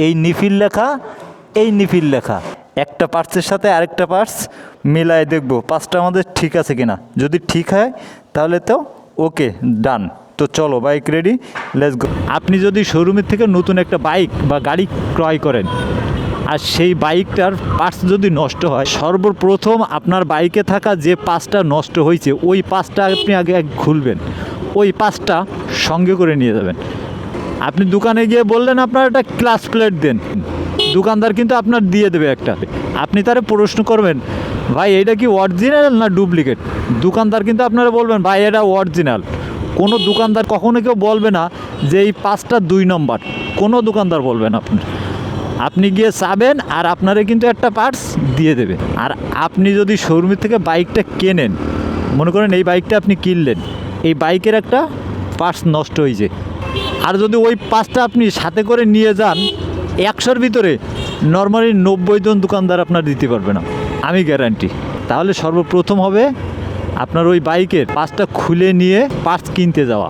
এই নিফিল লেখা, এই নিফিল লেখা, একটা পার্টসের সাথে আরেকটা পার্টস মিলায় দেখব পাঁচটা আমাদের ঠিক আছে কিনা। যদি ঠিক হয় তাহলে তো ওকে, ডান। তো চলো, বাইক রেডি, লেটস গো। আপনি যদি শোরুমের থেকে নতুন একটা বাইক বা গাড়ি ক্রয় করেন আর সেই বাইকটার পার্টস যদি নষ্ট হয়, সর্বপ্রথম আপনার বাইকে থাকা যে পার্টসটা নষ্ট হয়েছে ওই পার্টসটা আপনি আগে খুলবেন, ওই পার্টসটা সঙ্গে করে নিয়ে যাবেন। আপনি দোকানে গিয়ে বললেন আপনার একটা ক্লাচ প্লেট দেন, দোকানদার কিন্তু আপনার দিয়ে দেবে একটা। আপনি তারে প্রশ্ন করবেন, ভাই এটা কি অরিজিনাল না ডুপ্লিকেট? দোকানদার কিন্তু আপনারা বলবেন, ভাই এটা অরিজিনাল। কোনো দোকানদার কখনো কেউ বলবে না যে এই পাঁচটা 2 নম্বর, কোনো দোকানদার বলবেন আপনি গিয়ে চাবেন আর আপনারে কিন্তু একটা পার্টস দিয়ে দেবে। আর আপনি যদি শোরুমের থেকে বাইকটা কেনেন, মনে করেন এই বাইকটা আপনি কিনলেন, এই বাইকের একটা পার্টস নষ্ট হয়েছে, আর যদি ওই পার্টসটা আপনি সাথে করে নিয়ে যান 100-র ভিতরে নর্মালি 90 জন দোকানদার আপনার দিতে পারবে না, আমি গ্যারান্টি। তাহলে সর্বপ্রথম হবে আপনার ওই বাইকের পার্টসটা খুলে নিয়ে পার্টস কিনতে যাওয়া।